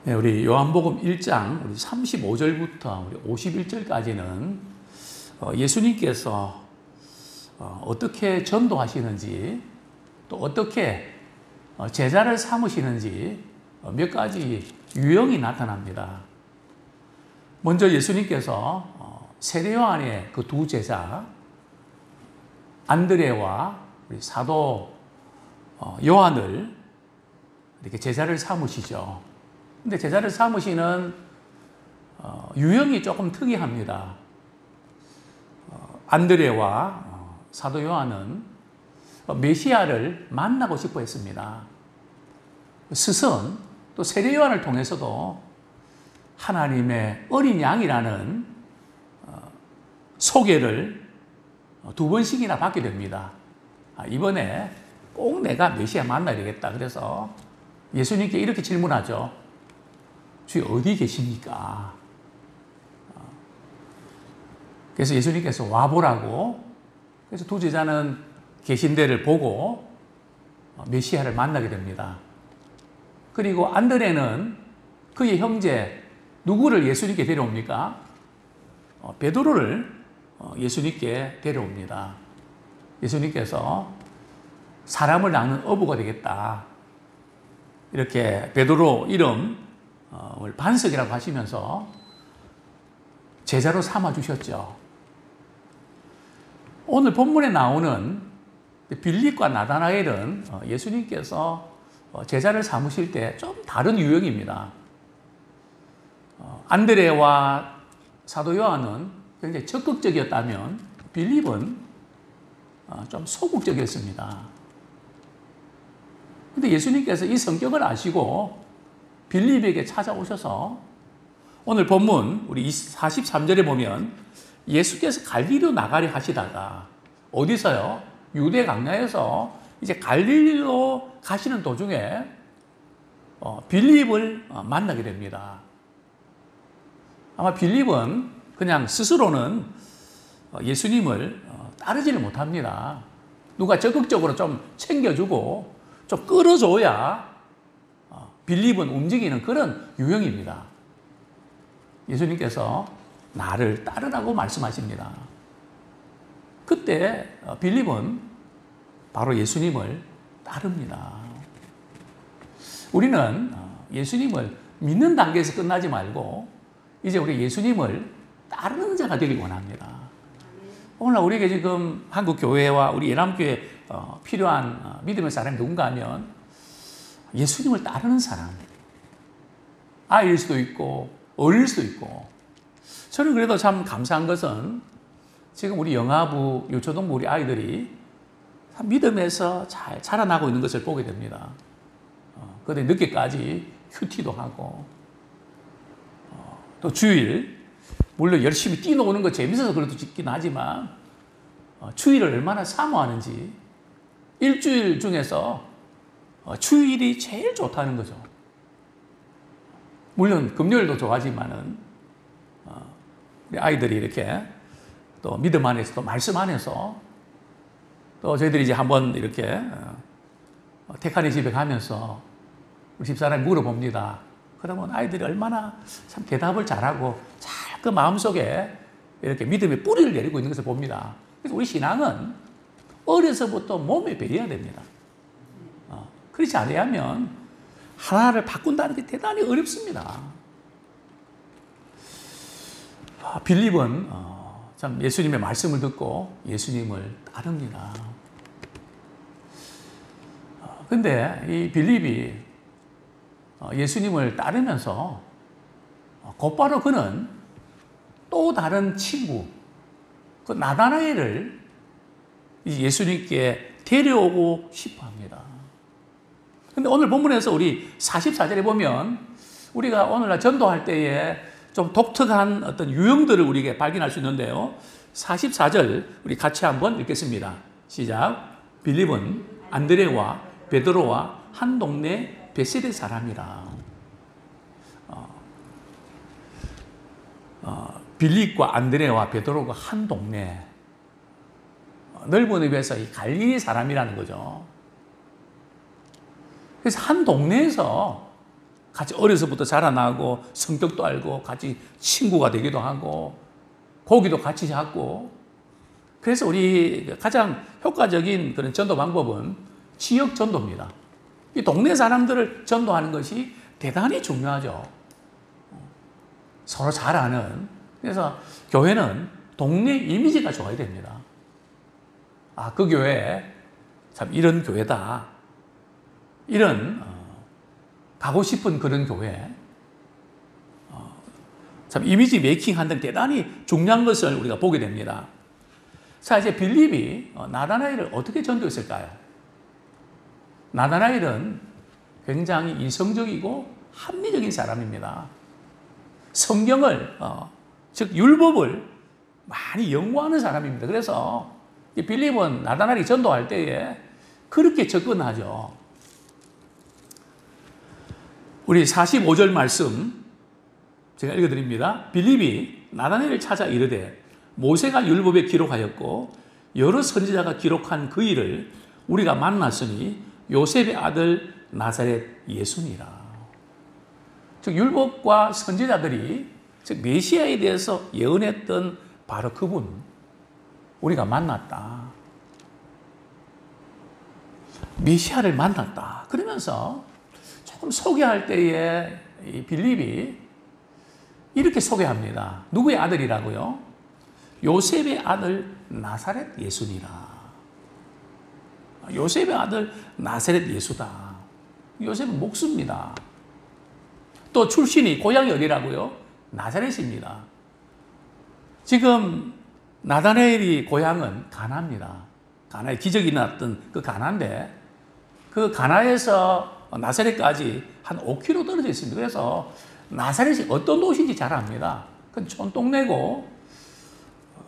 네, 우리 요한복음 1장 우리 35절부터 우리 51절까지는 예수님께서 어떻게 전도하시는지 또 어떻게 제자를 삼으시는지 몇 가지 유형이 나타납니다. 먼저 예수님께서 세례 요한의 그 두 제자 안드레와 우리 사도 요한을 이렇게 제자를 삼으시죠. 근데 제자를 삼으시는 유형이 조금 특이합니다. 안드레와 사도 요한은 메시아를 만나고 싶어 했습니다. 스승 또 세례 요한을 통해서도 하나님의 어린 양이라는 소개를 두 번씩이나 받게 됩니다. 이번에 꼭 내가 메시아 만나야 되겠다. 그래서 예수님께 이렇게 질문하죠. 주여 어디 계십니까? 그래서 예수님께서 와보라고, 그래서 두 제자는 계신 데를 보고 메시아를 만나게 됩니다. 그리고 안드레는 그의 형제 누구를 예수님께 데려옵니까? 베드로를 예수님께 데려옵니다. 예수님께서 사람을 낳는 어부가 되겠다. 이렇게 베드로 이름을 반석이라고 하시면서 제자로 삼아주셨죠. 오늘 본문에 나오는 빌립과 나다나엘은 예수님께서 제자를 삼으실 때 좀 다른 유형입니다. 안드레와 사도 요한은 굉장히 적극적이었다면 빌립은 좀 소극적이었습니다. 그런데 예수님께서 이 성격을 아시고 빌립에게 찾아오셔서 오늘 본문 우리 43절에 보면 예수께서 갈릴리로 나가려 하시다가 어디서요? 유대 강야에서 이제 갈릴리로 가시는 도중에 빌립을 만나게 됩니다. 아마 빌립은 그냥 스스로는 예수님을 따르지를 못합니다. 누가 적극적으로 좀 챙겨주고 좀 끌어줘야 빌립은 움직이는 그런 유형입니다. 예수님께서 나를 따르라고 말씀하십니다. 그때 빌립은 바로 예수님을 따릅니다. 우리는 예수님을 믿는 단계에서 끝나지 말고 이제 우리 예수님을 따르는 자가 되길 원합니다. 오늘날 우리에게 지금 한국 교회와 우리 예람교회에 필요한 믿음의 사람이 누군가 하면 예수님을 따르는 사람, 아이일 수도 있고 어릴 수도 있고. 저는 그래도 참 감사한 것은 지금 우리 영아부, 유초등부 우리 아이들이 믿음에서 잘 자라나고 있는 것을 보게 됩니다. 그런데 늦게까지 큐티도 하고 또 주일 물론 열심히 뛰노는 거 재밌어서 그래도 찍긴 하지만 주일을 얼마나 사모하는지, 일주일 중에서 주일이 제일 좋다는 거죠. 물론 금요일도 좋아하지만은 우리 아이들이 이렇게 또 믿음 안에서 또 말씀 안에서 또 저희들이 이제 한번 이렇게 택하네 집에 가면서 우리 집사람이 물어봅니다. 그러면 아이들이 얼마나 참 대답을 잘하고 잘 그 마음속에 이렇게 믿음의 뿌리를 내리고 있는 것을 봅니다. 그래서 우리 신앙은 어려서부터 몸에 배어야 됩니다. 그렇지 않으면 하나를 바꾼다는 게 대단히 어렵습니다. 빌립은 참 예수님의 말씀을 듣고 예수님을 따릅니다. 그런데 이 빌립이 예수님을 따르면서 곧바로 그는 또 다른 친구, 그 나다나엘을 예수님께 데려오고 싶어 합니다. 근데 오늘 본문에서 우리 44절에 보면 우리가 오늘날 전도할 때에 좀 독특한 어떤 유형들을 우리에게 발견할 수 있는데요. 44절 우리 같이 한번 읽겠습니다. 시작. 빌립은 안드레와 베드로와 한 동네 베세대 사람이라. 빌립과 안드레와 베드로가 한 동네, 넓은 의미에서 이 갈릴리 사람이라는 거죠. 그래서 한 동네에서 같이 어려서부터 자라나고 성격도 알고 같이 친구가 되기도 하고 고기도 같이 잡고. 그래서 우리 가장 효과적인 그런 전도 방법은 지역 전도입니다. 이 동네 사람들을 전도하는 것이 대단히 중요하죠. 서로 잘 아는. 그래서 교회는 동네 이미지가 좋아야 됩니다. 아, 그 교회 참 이런 교회다. 이런 가고 싶은 그런 교회. 참 이미지 메이킹 하는 대단히 중요한 것을 우리가 보게 됩니다. 자, 이제 빌립이 나다나엘을 어떻게 전도했을까요? 나다나엘은 굉장히 이성적이고 합리적인 사람입니다. 성경을 즉 율법을 많이 연구하는 사람입니다. 그래서 이 빌립은 나다나엘이 전도할 때에 그렇게 접근하죠. 우리 45절 말씀 제가 읽어드립니다. 빌립이 나다나엘을 찾아 이르되 모세가 율법에 기록하였고 여러 선지자가 기록한 그 일을 우리가 만났으니 요셉의 아들 나사렛 예수니라. 즉 율법과 선지자들이 즉 메시아에 대해서 예언했던 바로 그분 우리가 만났다. 메시아를 만났다. 그러면서 조금 소개할 때에 이 빌립이 이렇게 소개합니다. 누구의 아들이라고요? 요셉의 아들 나사렛 예수니라. 요셉의 아들 나사렛 예수다. 요셉은 목수입니다. 또 출신이 고향이 어디라고요? 나사렛입니다. 지금 나다나엘이 고향은 가나입니다. 가나에 기적이 났던 그 가나인데 그 가나에서 나사렛까지 한 5km 떨어져 있습니다. 그래서 나사렛이 어떤 도시인지 잘 압니다. 그건 촌동네고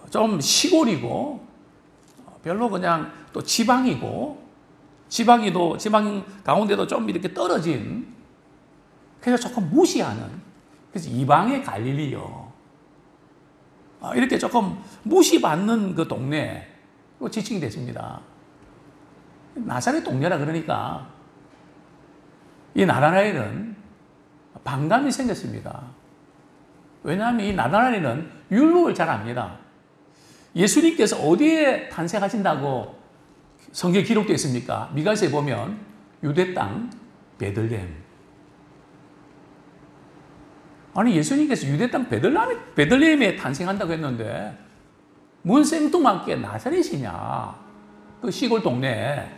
좀 시골이고 별로 그냥 또 지방이고 지방 가운데도 좀 이렇게 떨어진 그래서 조금 무시하는 그래서 이방의 갈릴리요. 이렇게 조금 무시받는 그 동네 지칭이 됐습니다. 나사렛 동네라 그러니까 이 나다나엘은 반감이 생겼습니다. 왜냐하면 이 나다나엘은 율법을 잘 압니다. 예수님께서 어디에 탄생하신다고 성경에 기록되어 있습니까? 미가서에 보면 유대 땅 베들레헴. 아니 예수님께서 유대 땅 베들레헴에 탄생한다고 했는데 뭔 생뚱맞게 나사렛이냐? 그 시골 동네.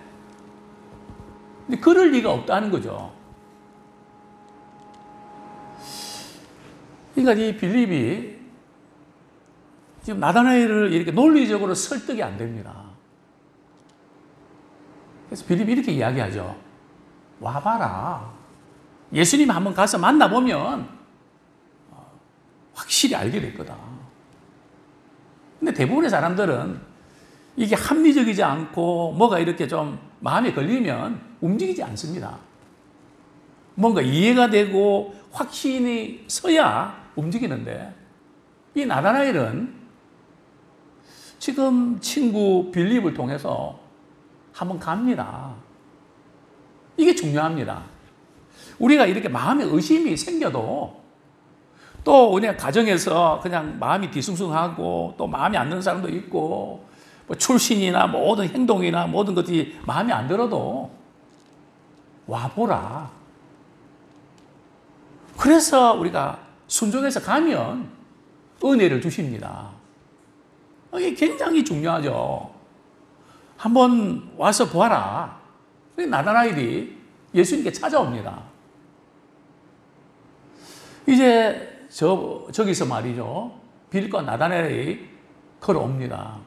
근데 그럴 리가 없다는 거죠. 그러니까 이 빌립이 지금 나다나엘을 이렇게 논리적으로 설득이 안 됩니다. 그래서 빌립이 이렇게 이야기하죠. 와봐라. 예수님 한번 가서 만나보면 확실히 알게 될 거다. 근데 대부분의 사람들은 이게 합리적이지 않고 뭐가 이렇게 좀 마음에 걸리면 움직이지 않습니다. 뭔가 이해가 되고 확신이 서야 움직이는데 이 나다나엘은 지금 친구 빌립을 통해서 한번 갑니다. 이게 중요합니다. 우리가 이렇게 마음에 의심이 생겨도 또 그냥 가정에서 그냥 마음이 뒤숭숭하고 또 마음에 안 드는 사람도 있고 뭐 출신이나 모든 행동이나 모든 것들이 마음에 안 들어도 와보라. 그래서 우리가 순종해서 가면 은혜를 주십니다. 이게 굉장히 중요하죠. 한번 와서 보아라. 나다나엘이 예수님께 찾아옵니다. 이제 저기서 말이죠. 빌립과 나다나엘이 걸어옵니다.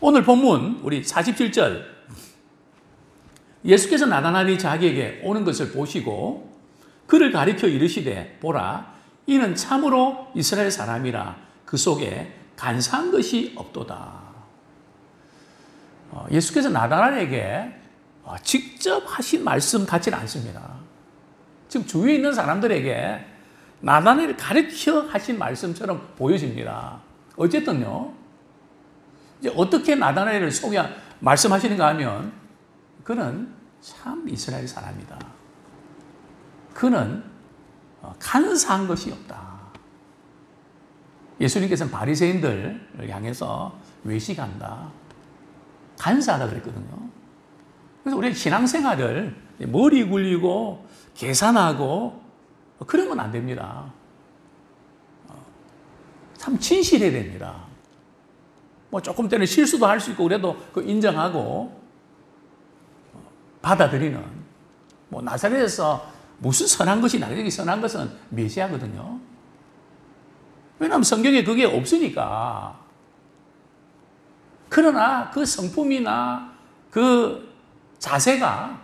오늘 본문 우리 47절 예수께서 나다나엘이 자기에게 오는 것을 보시고 그를 가리켜 이르시되 보라 이는 참으로 이스라엘 사람이라 그 속에 간사한 것이 없도다. 예수께서 나다나엘에게 직접 하신 말씀 같지는 않습니다. 지금 주위에 있는 사람들에게 나다나엘을 가르쳐 하신 말씀처럼 보여집니다. 어쨌든요, 이제 어떻게 나다나엘을 말씀하시는가 하면, 그는 참 이스라엘 사람이다. 그는 간사한 것이 없다. 예수님께서는 바리새인들을 향해서 외식한다, 간사하다 그랬거든요. 그래서 우리 신앙생활을 머리 굴리고 계산하고 그런 건 안 됩니다. 참 진실해야 됩니다. 뭐 조금 때는 실수도 할 수 있고 그래도 그 인정하고 받아들이는, 뭐 나사렛에서 무슨 선한 것이 나에게 선한 것은 메시아거든요. 왜냐하면 성경에 그게 없으니까. 그러나 그 성품이나 그 자세가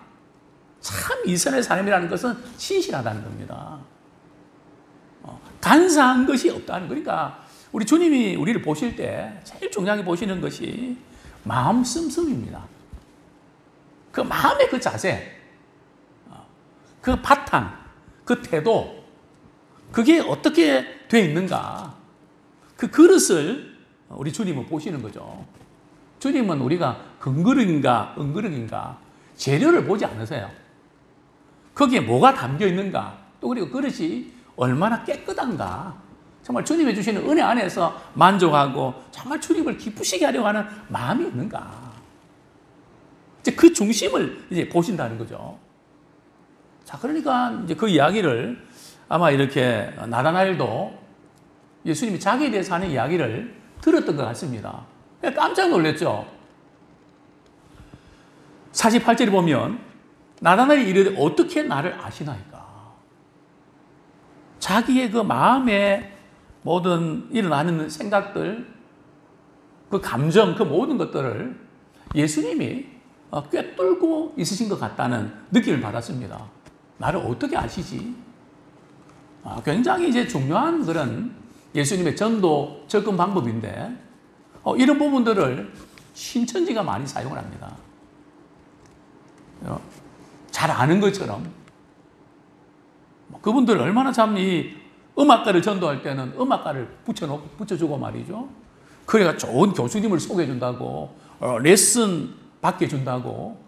참 이스라엘 사람이라는 것은 신실하다는 겁니다. 간사한 것이 없다는, 그러니까 우리 주님이 우리를 보실 때 제일 중요하게 보시는 것이 마음 씀씀입니다. 그 마음의 그 자세, 그 바탕, 그 태도, 그게 어떻게 되어 있는가, 그 그릇을 우리 주님은 보시는 거죠. 주님은 우리가 금그릇인가 은그릇인가 재료를 보지 않으세요. 거기에 뭐가 담겨 있는가, 또 그리고 그릇이 얼마나 깨끗한가, 정말 주님이 주시는 은혜 안에서 만족하고 정말 주님을 기쁘시게 하려고 하는 마음이 있는가, 이제 그 중심을 이제 보신다는 거죠. 자, 그러니까 이제 그 이야기를 아마 이렇게 나다나엘도 예수님이 자기에 대해서 하는 이야기를 들었던 것 같습니다. 깜짝 놀랐죠. 48절에 보면 나다나엘이 이르되 어떻게 나를 아시나이까. 자기의 그 마음에 모든 일어나는 생각들, 그 감정, 그 모든 것들을 예수님이 꿰뚫고 있으신 것 같다는 느낌을 받았습니다. 나를 어떻게 아시지? 굉장히 이제 중요한 그런 예수님의 전도 접근 방법인데, 이런 부분들을 신천지가 많이 사용을 합니다. 잘 아는 것처럼. 그분들 얼마나 참 이 음악가를 전도할 때는 음악가를 붙여주고 말이죠. 그래가 좋은 교수님을 소개해준다고, 레슨 받게 해준다고,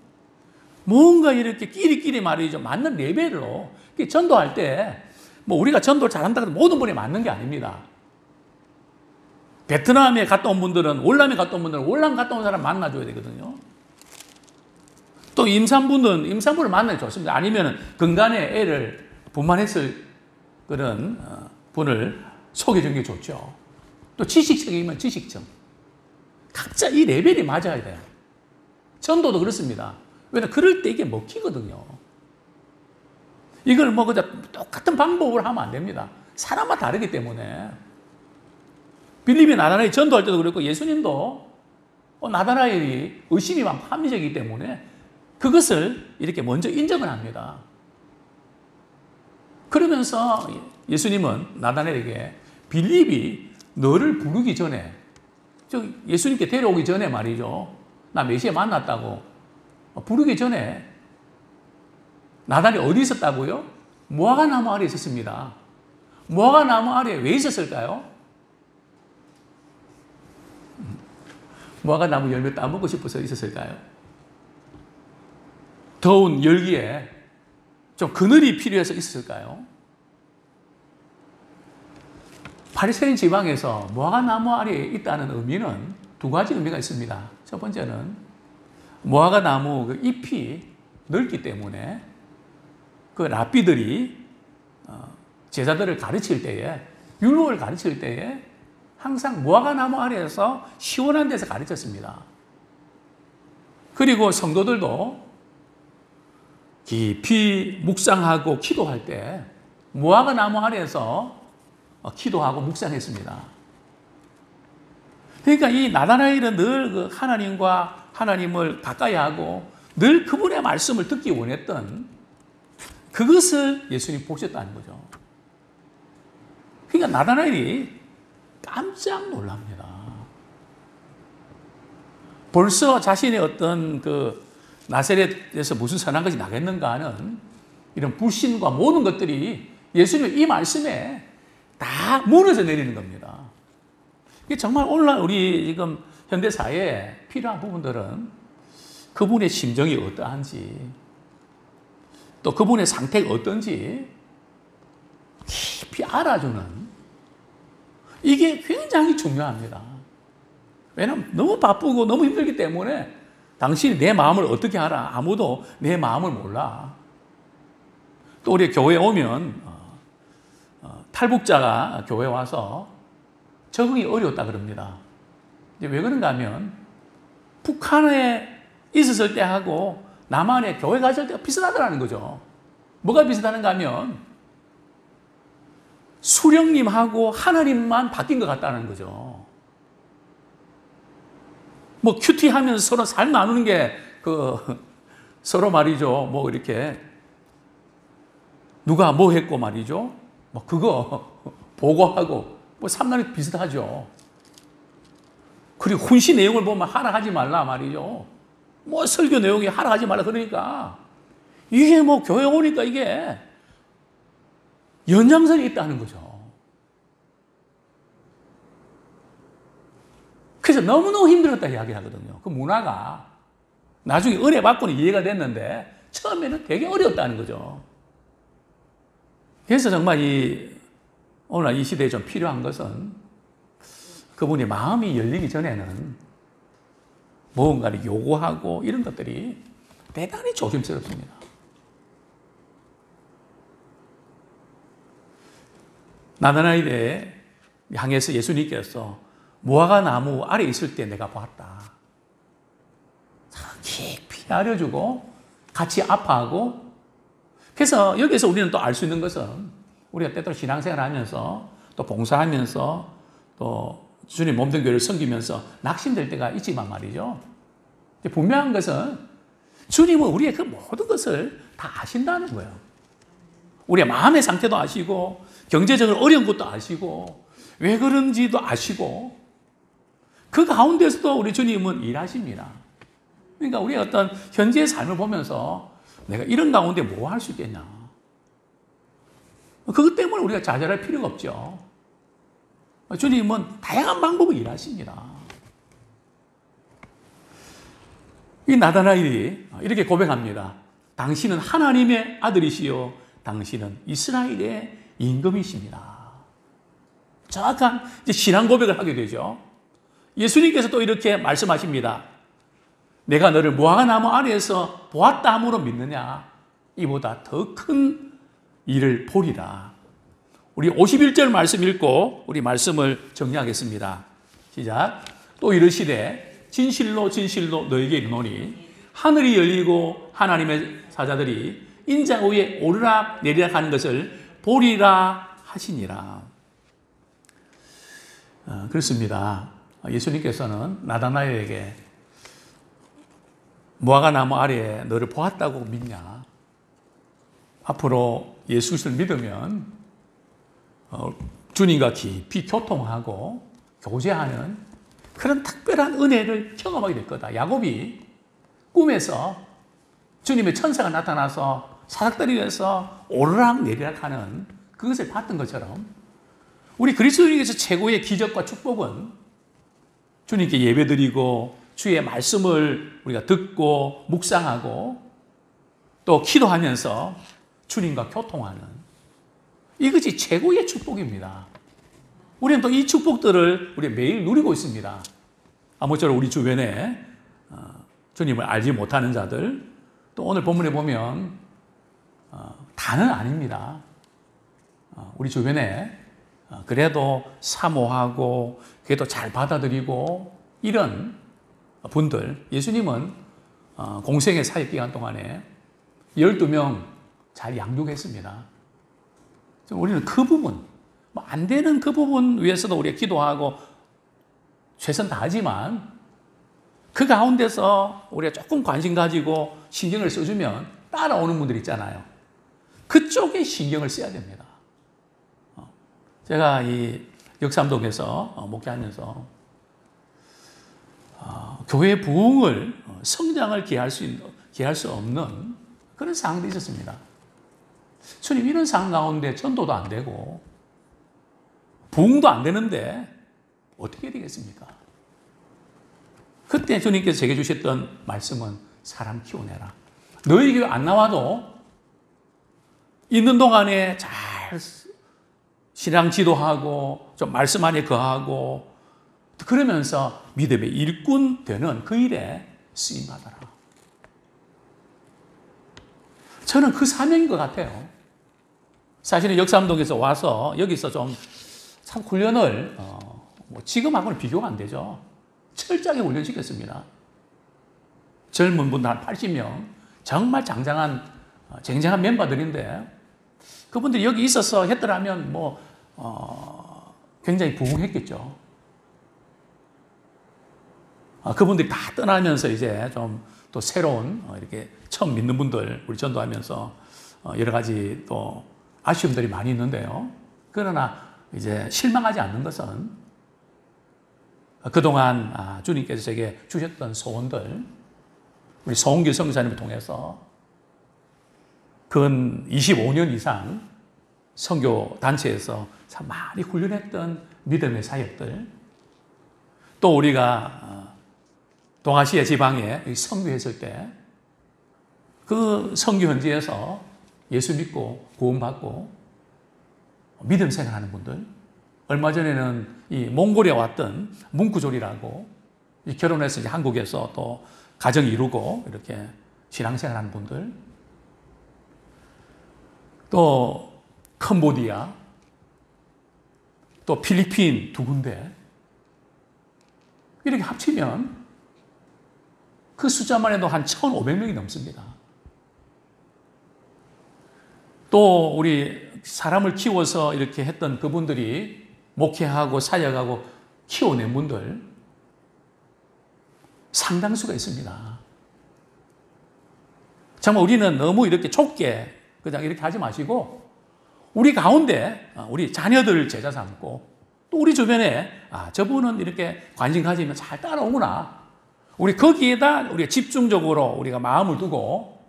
뭔가 이렇게 끼리끼리 말이죠. 맞는 레벨로 전도할 때, 뭐 우리가 전도를 잘한다고 해서 모든 분이 맞는 게 아닙니다. 베트남에 갔다 온 분들은, 월남에 갔다 온 분들은 월남 갔다 온 사람 만나줘야 되거든요. 또 임산부를 만나야 좋습니다. 아니면 근간에 애를 분만했을 그런 분을 소개해 주는 게 좋죠. 또 지식층이면 지식층. 각자 이 레벨이 맞아야 돼요. 전도도 그렇습니다. 왜냐하면 그럴 때 이게 먹히거든요. 이걸 뭐 그냥 똑같은 방법으로 하면 안 됩니다. 사람마다 다르기 때문에. 빌립이 나다나엘 전도할 때도 그랬고, 예수님도 나다나엘이 의심이 많고 합리적이기 때문에 그것을 이렇게 먼저 인정을 합니다. 그러면서 예수님은 나다나엘에게 빌립이 너를 부르기 전에, 예수님께 데려오기 전에 말이죠, 나 메시아 만났다고 부르기 전에 나다나엘이 어디 있었다고요? 무화과 나무 아래에 있었습니다. 무화과 나무 아래에 왜 있었을까요? 무화과 나무 열매 따먹고 싶어서 있었을까요? 더운 열기에 좀 그늘이 필요해서 있었을까요? 바리새인 지방에서 무화과 나무 아래에 있다는 의미는 두 가지 의미가 있습니다. 첫 번째는 무화과 나무 그 잎이 넓기 때문에 그 랍비들이 제자들을 가르칠 때에, 율법을 가르칠 때에 항상 무화과 나무 아래에서 시원한 데서 가르쳤습니다. 그리고 성도들도 깊이 묵상하고 기도할 때 무화과 나무 아래에서 기도하고 묵상했습니다. 그러니까 이 나다나엘은 늘 그 하나님을 가까이 하고 늘 그분의 말씀을 듣기 원했던 그것을 예수님이 보셨다는 거죠. 그러니까 나다나엘이 깜짝 놀랍니다. 벌써 자신의 어떤 그 나사렛에서 무슨 선한 것이 나겠는가 하는 이런 불신과 모든 것들이 예수님의 이 말씀에 다 무너져 내리는 겁니다. 이게 정말 오늘날 우리 지금 현대 사회에 필요한 부분들은 그분의 심정이 어떠한지, 또 그분의 상태가 어떤지 알아주는 이게 굉장히 중요합니다. 왜냐하면 너무 바쁘고 너무 힘들기 때문에 당신이 내 마음을 어떻게 알아? 아무도 내 마음을 몰라. 또 우리 교회에 오면 탈북자가 교회에 와서 적응이 어려웠다 그럽니다. 이제 왜 그런가 하면 북한에 있었을 때하고 남한에 교회 갔을 때가 비슷하다는 거죠. 뭐가 비슷한가 하면 수령님하고 하나님만 바뀐 것 같다는 거죠. 뭐 큐티하면서 서로 삶 나누는 게 서로 말이죠. 뭐 이렇게 누가 뭐 했고 말이죠. 뭐 그거 보고하고 뭐 삶나는 비슷하죠. 그리고 훈시 내용을 보면 하라 하지 말라 말이죠. 뭐 설교 내용이 하라 하지 말라 그러니까 이게 뭐 교회 오니까 이게 연장선이 있다는 거죠. 그래서 너무너무 힘들었다 이야기하거든요. 그 문화가 나중에 은혜 받고는 이해가 됐는데 처음에는 되게 어려웠다는 거죠. 그래서 정말 오늘 이 시대에 좀 필요한 것은 그분이 마음이 열리기 전에는 무언가를 요구하고 이런 것들이 대단히 조심스럽습니다. 나다나엘에 향해서 예수님께서 무화과 나무 아래 있을 때 내가 봤다. 깊이 알려주고 같이 아파하고 그래서 여기서 우리는 또 알 수 있는 것은 우리가 때때로 신앙생활 하면서 또 봉사하면서 또 주님 몸된 교회를 섬기면서 낙심될 때가 있지만 말이죠. 분명한 것은 주님은 우리의 그 모든 것을 다 아신다는 거예요. 우리의 마음의 상태도 아시고 경제적으로 어려운 것도 아시고 왜 그런지도 아시고 그 가운데서도 우리 주님은 일하십니다. 그러니까 우리의 어떤 현재의 삶을 보면서 내가 이런 가운데 뭐 할 수 있겠냐. 그것 때문에 우리가 좌절할 필요가 없죠. 주님은 다양한 방법으로 일하십니다. 이 나다나엘이 이렇게 고백합니다. 당신은 하나님의 아들이시요 당신은 이스라엘의 임금이십니다. 정확한 신앙 고백을 하게 되죠. 예수님께서 또 이렇게 말씀하십니다. 내가 너를 무화과 나무 아래에서 보았다 함으로 믿느냐? 이보다 더 큰 일을 보리라. 우리 51절 말씀 읽고 우리 말씀을 정리하겠습니다. 시작. 또 이르시되 진실로 진실로 너에게 이르노니 하늘이 열리고 하나님의 사자들이 인자 위에 오르락 내리락 하는 것을 보리라 하시니라. 그렇습니다. 예수님께서는 나다나엘에게 무화과 나무 아래에 너를 보았다고 믿냐? 앞으로 예수 그리스도를 믿으면 주님과 깊이 교통하고 교제하는 그런 특별한 은혜를 경험하게 될 거다. 야곱이 꿈에서 주님의 천사가 나타나서 사닥다리에서 오르락 내리락 하는 그것을 봤던 것처럼 우리 그리스도인에게서 최고의 기적과 축복은 주님께 예배드리고 주의 말씀을 우리가 듣고 묵상하고 또 기도하면서 주님과 교통하는 이것이 최고의 축복입니다. 우리는 또 이 축복들을 우리 매일 누리고 있습니다. 아무쪼록 우리 주변에 주님을 알지 못하는 자들 또 오늘 본문에 보면 다는 아닙니다. 우리 주변에 그래도 사모하고 그래도 잘 받아들이고 이런 분들 예수님은 공생의 사역 기간 동안에 12명 잘 양육했습니다. 우리는 그 부분 안 되는 그 부분 위해서도 우리가 기도하고 최선 다하지만 그 가운데서 우리가 조금 관심 가지고 신경을 써주면 따라오는 분들 있잖아요. 그쪽에 신경을 써야 됩니다. 제가 이 역삼동에서 목회하면서 교회 부흥을 성장을 기할 수 없는 그런 상황도 있었습니다. 주님 이런 상황 가운데 전도도 안 되고 부흥도 안 되는데 어떻게 되겠습니까? 그때 주님께서 제게 주셨던 말씀은 사람 키워내라. 너희 교회 안 나와도 있는 동안에 잘 신앙 지도하고 좀 말씀 안에 거하고 그러면서 믿음의 일꾼 되는 그 일에 쓰임받아라. 저는 그 사명인 것 같아요. 사실은 역삼동에서 와서 여기서 좀 참 훈련을 지금하고는 비교가 안 되죠. 철저하게 훈련시켰습니다. 젊은 분들 한 80명 정말 쟁쟁한 멤버들인데 그분들이 여기 있어서 했더라면 굉장히 부흥했겠죠. 그분들이 다 떠나면서 이제 좀 또 새로운 이렇게 처음 믿는 분들 우리 전도하면서 여러 가지 또 아쉬움들이 많이 있는데요. 그러나 이제 실망하지 않는 것은 그동안 주님께서 제게 주셨던 소원들 우리 송은교 선교사님을 통해서 근 25년 이상 선교 단체에서 참 많이 훈련했던 믿음의 사역들 또 우리가 동아시아 지방에 선교했을 때 그 선교 현지에서 예수 믿고 구원받고 믿음 생활하는 분들 얼마 전에는 이 몽골에 왔던 뭉크졸이라고 결혼해서 이제 한국에서 또 가정 이루고 이렇게 신앙생활하는 분들 또 캄보디아 또 필리핀 2군데 이렇게 합치면 그 숫자만 해도 한 1,500명이 넘습니다. 또 우리 사람을 키워서 이렇게 했던 그분들이 목회하고 사역하고 키워낸 분들 상당수가 있습니다. 정말 우리는 너무 이렇게 좁게 그냥 이렇게 하지 마시고 우리 가운데 우리 자녀들 제자 삼고 또 우리 주변에 저분은 이렇게 관심 가지면 잘 따라오구나. 우리 거기에다 우리가 집중적으로 우리가 마음을 두고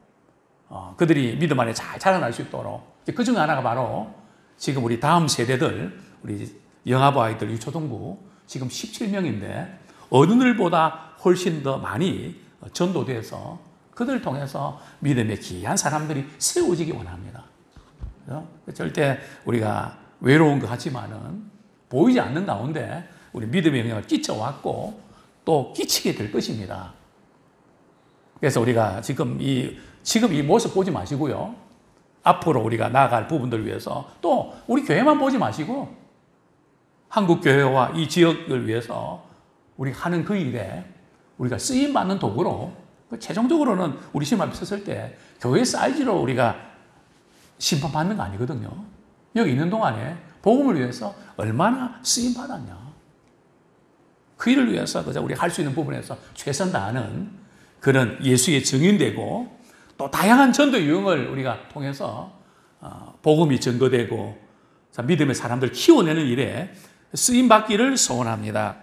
그들이 믿음 안에 잘 자라날 수 있도록 그 중 하나가 바로 지금 우리 다음 세대들 우리 영아부 아이들 유초등부 지금 17명인데 어른들보다 훨씬 더 많이 전도돼서 그들을 통해서 믿음의 귀한 사람들이 세워지기 원합니다. 절대 우리가 외로운 것 같지만은 보이지 않는 가운데 우리 믿음의 영향을 끼쳐왔고 또 끼치게 될 것입니다. 그래서 우리가 지금 이 모습 보지 마시고요. 앞으로 우리가 나아갈 부분들을 위해서 또 우리 교회만 보지 마시고 한국 교회와 이 지역을 위해서 우리가 하는 그 일에 우리가 쓰임받는 도구로 최종적으로는 우리 심 앞에 섰을 때 교회 사이즈로 우리가 심판받는 거 아니거든요. 여기 있는 동안에 복음을 위해서 얼마나 쓰임받았냐. 그 일을 위해서 그저 우리가 할 수 있는 부분에서 최선 다하는 그런 예수의 증인되고 또 다양한 전도 유형을 우리가 통해서 복음이 증거되고 믿음의 사람들 키워내는 일에 쓰임받기를 소원합니다.